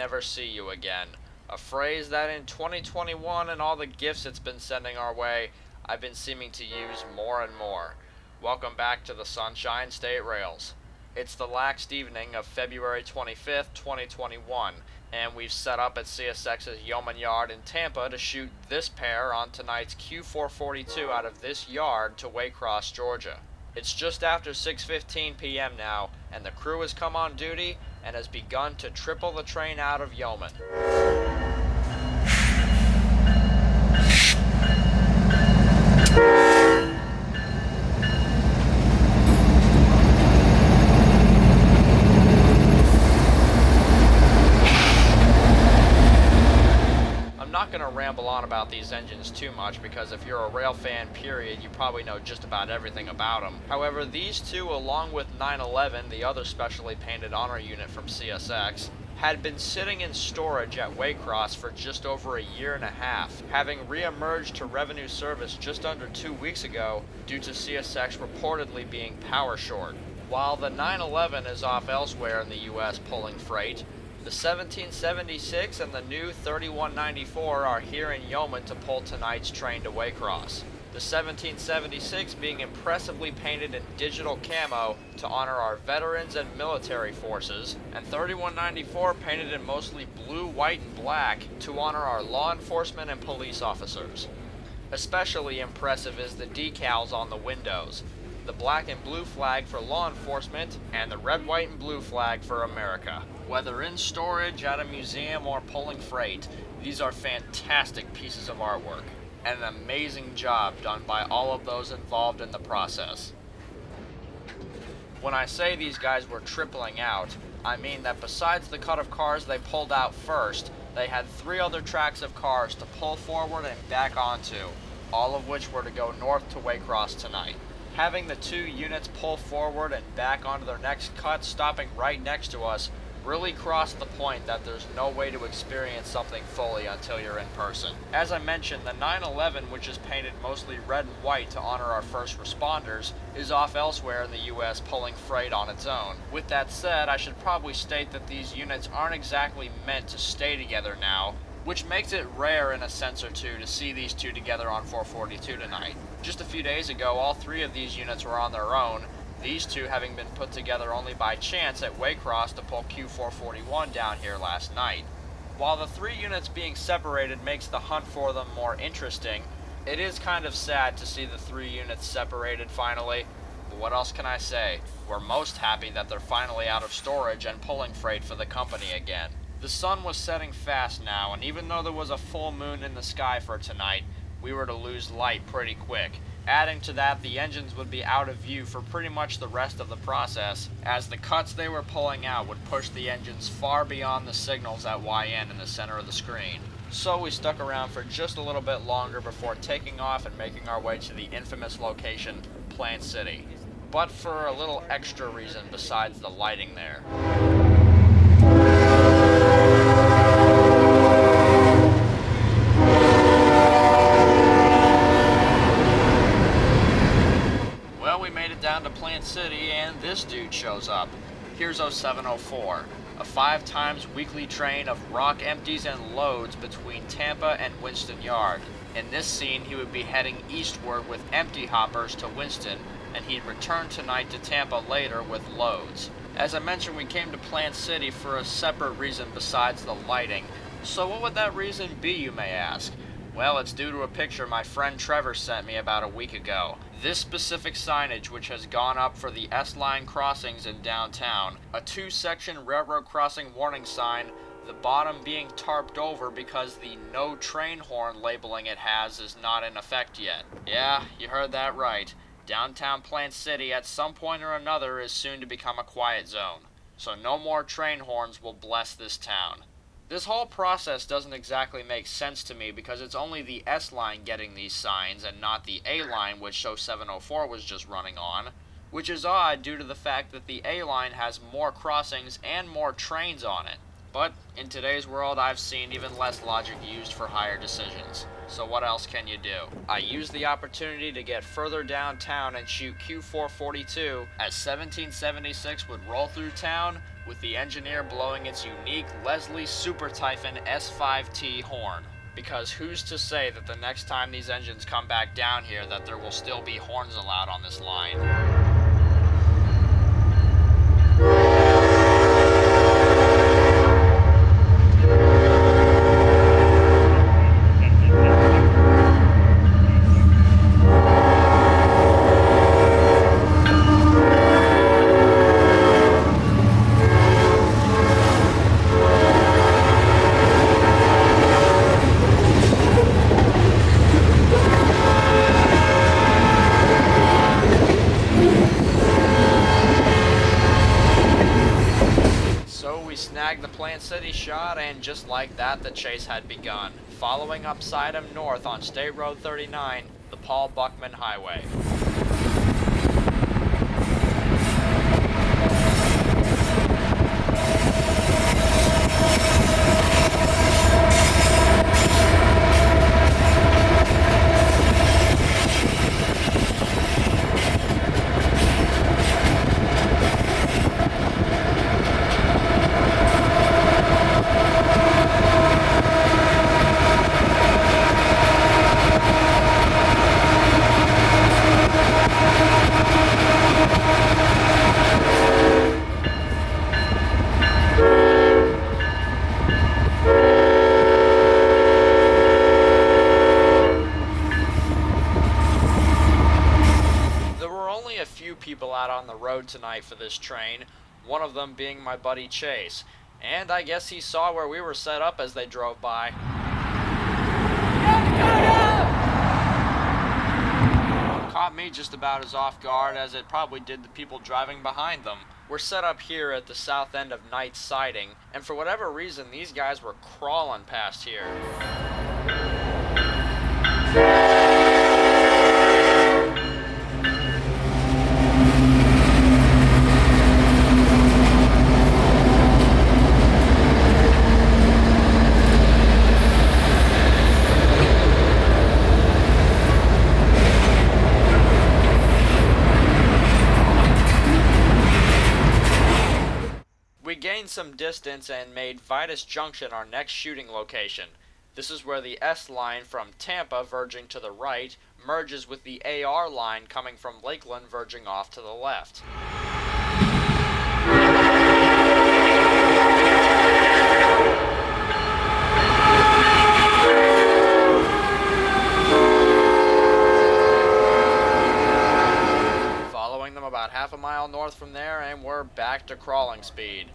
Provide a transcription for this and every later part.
never see you again. A phrase that in 2021 and all the gifts it's been sending our way, I've been seeming to use more and more. Welcome back to the Sunshine State Rails. It's the laxed evening of February 25th, 2021, and we've set up at CSX's Yeoman Yard in Tampa to shoot this pair on tonight's Q442 out of this yard to Waycross, Georgia. It's just after 6:15 p.m. now, and the crew has come on duty and has begun to triple the train out of Yeoman. I'm not going to ramble on about these engines too much because if you're a rail fan period, you probably know just about everything about them. However, these two, along with 911, the other specially painted honor unit from CSX, had been sitting in storage at Waycross for just over a year and a half, having re-emerged to revenue service just under 2 weeks ago due to CSX reportedly being power short. While the 911 is off elsewhere in the US pulling freight, the 1776 and the new 3194 are here in Yeoman to pull tonight's train to Waycross. The 1776 being impressively painted in digital camo to honor our veterans and military forces, and 3194 painted in mostly blue, white, and black to honor our law enforcement and police officers. Especially impressive is the decals on the windows, the black and blue flag for law enforcement, and the red, white, and blue flag for America. Whether in storage, at a museum, or pulling freight, these are fantastic pieces of artwork, and an amazing job done by all of those involved in the process. When I say these guys were tripling out, I mean that besides the cut of cars they pulled out first, they had 3 other tracks of cars to pull forward and back onto, all of which were to go north to Waycross tonight. Having the 2 units pull forward and back onto their next cut, stopping right next to us, really crossed the point that there's no way to experience something fully until you're in person. As I mentioned, the 911, which is painted mostly red and white to honor our first responders, is off elsewhere in the US pulling freight on its own. With that said, I should probably state that these units aren't exactly meant to stay together now, which makes it rare in a sense or two to see these two together on 442 tonight. Just a few days ago, all 3 of these units were on their own, these 2 having been put together only by chance at Waycross to pull Q441 down here last night. While the 3 units being separated makes the hunt for them more interesting, it is kind of sad to see the 3 units separated finally, but what else can I say? We're most happy that they're finally out of storage and pulling freight for the company again. The sun was setting fast now, and even though there was a full moon in the sky for tonight, we were to lose light pretty quick. Adding to that, the engines would be out of view for pretty much the rest of the process, as the cuts they were pulling out would push the engines far beyond the signals at YN in the center of the screen. So we stuck around for just a little bit longer before taking off and making our way to the infamous location, Plant City. But for a little extra reason besides the lighting there. Down to Plant City, and this dude shows up. Here's 0704, a 5 times weekly train of rock empties and loads between Tampa and Winston Yard. In this scene, he would be heading eastward with empty hoppers to Winston, and he'd return tonight to Tampa later with loads. As I mentioned, we came to Plant City for a separate reason besides the lighting. So what would that reason be, you may ask? Well, it's due to a picture my friend Trevor sent me about a week ago. This specific signage, which has gone up for the S-Line crossings in downtown, a 2-section railroad crossing warning sign, the bottom being tarped over because the no train horn labeling it has is not in effect yet. Yeah, you heard that right. Downtown Plant City at some point or another is soon to become a quiet zone. So no more train horns will bless this town. This whole process doesn't exactly make sense to me because it's only the S-Line getting these signs and not the A-Line, which 0704 was just running on, which is odd due to the fact that the A-Line has more crossings and more trains on it. But in today's world, I've seen even less logic used for higher decisions. So what else can you do? I used the opportunity to get further downtown and shoot Q442 as 1776 would roll through town, with the engineer blowing its unique Leslie Super Typhon S5T horn. Because who's to say that the next time these engines come back down here that there will still be horns allowed on this line? The Plant City shot, and just like that, the chase had begun, following up Sidham north on State Road 39, the Paul Buckman Highway. People out on the road tonight for this train, one of them being my buddy Chase, and I guess he saw where we were set up as they drove by. Caught me just about as off guard as it probably did the people driving behind them. We're set up here at the south end of Knight's Siding, and for whatever reason these guys were crawling past here. We gained some distance and made Vitus Junction our next shooting location. This is where the S line from Tampa, verging to the right, merges with the AR line coming from Lakeland, verging off to the left. Following them about half a mile north from there, and we're back to crawling speed.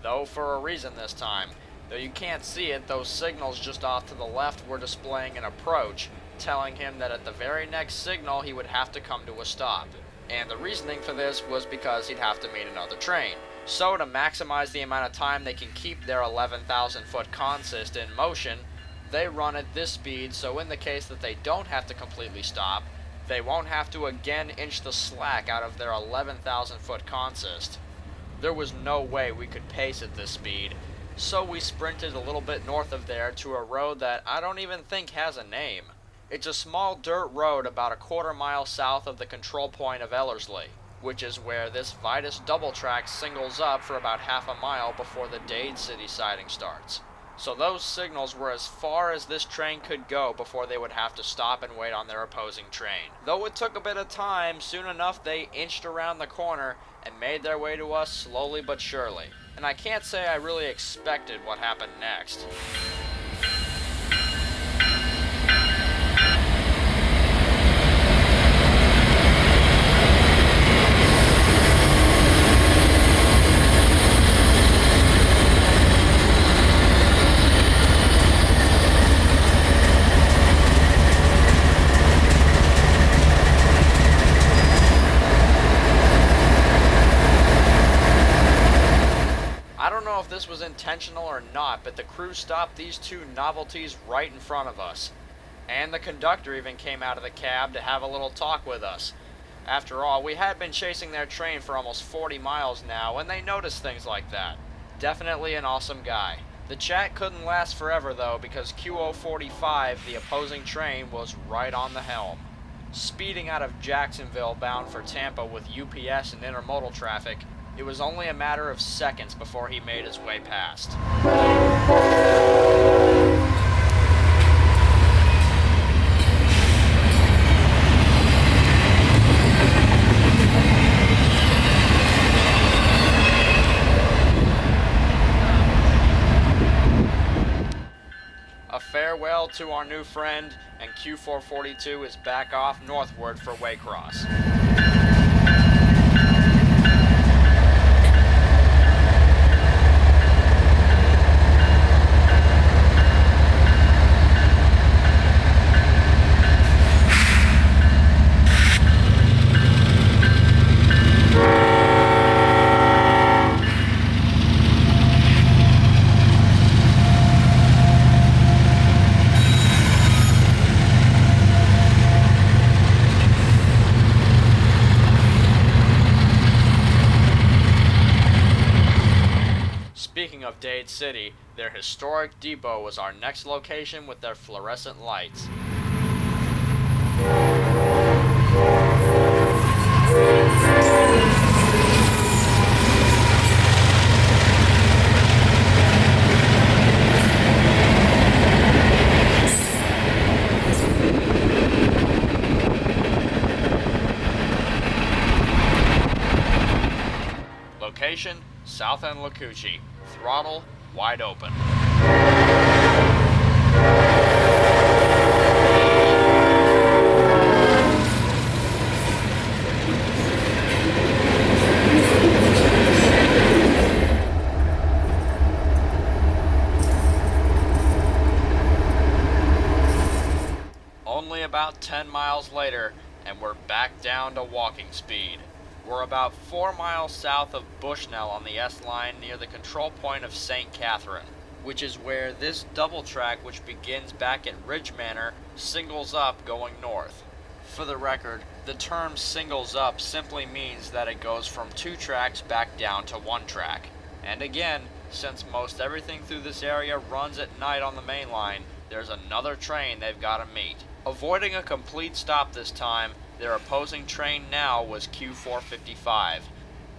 Though for a reason this time. Though you can't see it, those signals just off to the left were displaying an approach, telling him that at the very next signal he would have to come to a stop. And the reasoning for this was because he'd have to meet another train. So to maximize the amount of time they can keep their 11,000 foot consist in motion, they run at this speed, so in the case that they don't have to completely stop, they won't have to again inch the slack out of their 11,000 foot consist. There was no way we could pace at this speed, so we sprinted a little bit north of there to a road that I don't even think has a name. It's a small dirt road about a quarter mile south of the control point of Ellerslie, which is where this Vitus double track singles up for about half a mile before the Dade City siding starts. So those signals were as far as this train could go before they would have to stop and wait on their opposing train. Though it took a bit of time, soon enough they inched around the corner and made their way to us slowly but surely. And I can't say I really expected what happened next. I don't know if this was intentional or not, but the crew stopped these two novelties right in front of us. And the conductor even came out of the cab to have a little talk with us. After all, we had been chasing their train for almost 40 miles now, and they noticed things like that. Definitely an awesome guy. The chat couldn't last forever though, because QO45, the opposing train, was right on the helm. Speeding out of Jacksonville bound for Tampa with UPS and intermodal traffic, It was only a matter of seconds before he made his way past. A farewell to our new friend, and Q442 is back off northward for Waycross. Speaking of Dade City, their historic depot was our next location with their fluorescent lights. Location, South End Lacucci. Throttle wide open. Only about 10 miles later, and we're back down to walking speed. We're about 4 miles south of Bushnell on the S-line near the control point of St. Catherine, which is where this double track, which begins back at Ridge Manor, singles up going north. For the record, the term singles up simply means that it goes from 2 tracks back down to 1 track. And again, since most everything through this area runs at night on the main line, there's another train they've got to meet. Avoiding a complete stop this time, their opposing train now was Q455,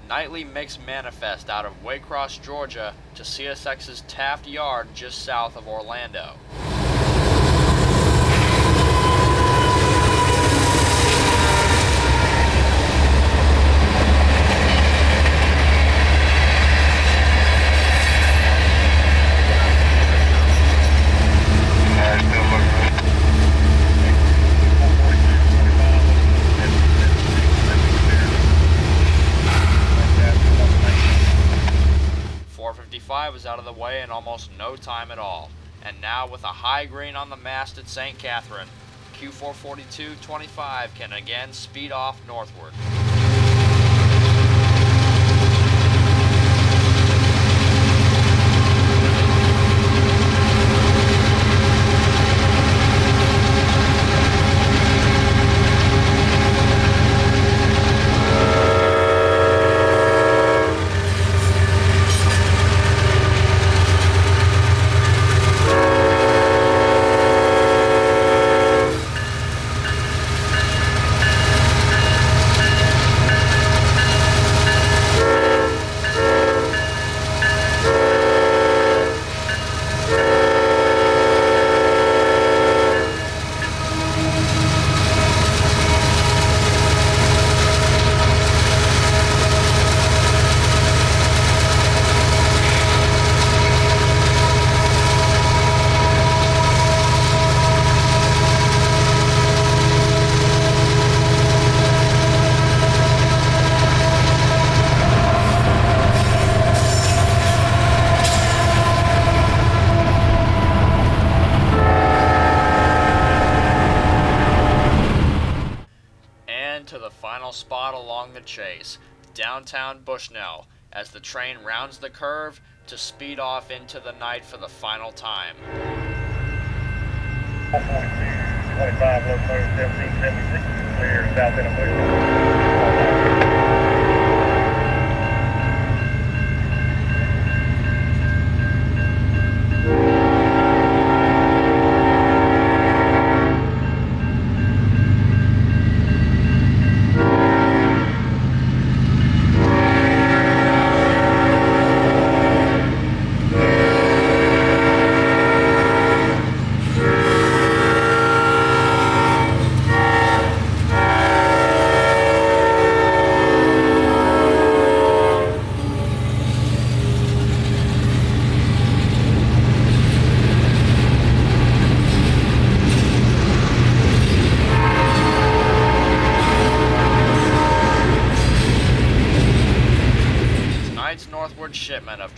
nightly mixed manifest out of Waycross, Georgia to CSX's Taft Yard just south of Orlando. Was out of the way in almost no time at all, and now with a high green on the mast at St. Catherine, Q442-25 can again speed off northward. Spot along the chase, downtown Bushnell, as the train rounds the curve to speed off into the night for the final time. 25, locomotive 1776, clear south end of Bushnell.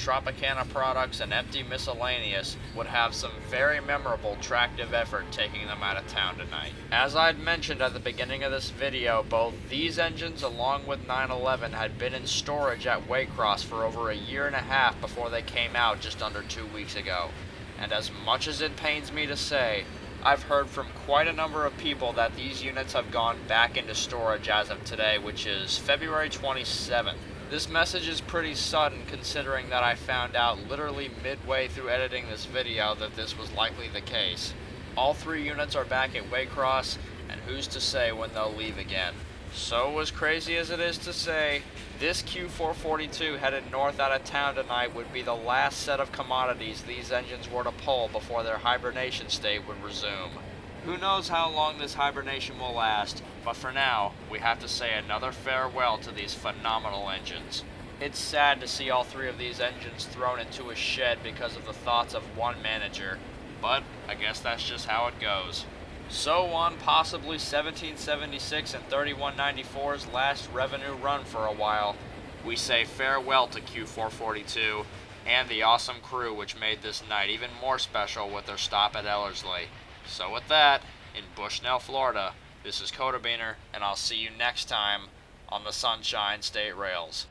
Tropicana products and empty miscellaneous would have some very memorable tractive effort taking them out of town tonight. As I'd mentioned at the beginning of this video, both these engines along with 911 had been in storage at Waycross for over a year and a half before they came out just under 2 weeks ago. And as much as it pains me to say, I've heard from quite a number of people that these units have gone back into storage as of today, which is February 27th. This message is pretty sudden considering that I found out literally midway through editing this video that this was likely the case. All 3 units are back at Waycross, and who's to say when they'll leave again. So as crazy as it is to say, this Q442 headed north out of town tonight would be the last set of commodities these engines were to pull before their hibernation state would resume. Who knows how long this hibernation will last, but for now, we have to say another farewell to these phenomenal engines. It's sad to see all 3 of these engines thrown into a shed because of the thoughts of one manager, but I guess that's just how it goes. So on possibly 1776 and 3194's last revenue run for a while, we say farewell to Q442 and the awesome crew which made this night even more special with their stop at Ellerslie. So with that, in Bushnell, Florida, this is Kotabeaner, and I'll see you next time on the Sunshine State Rails.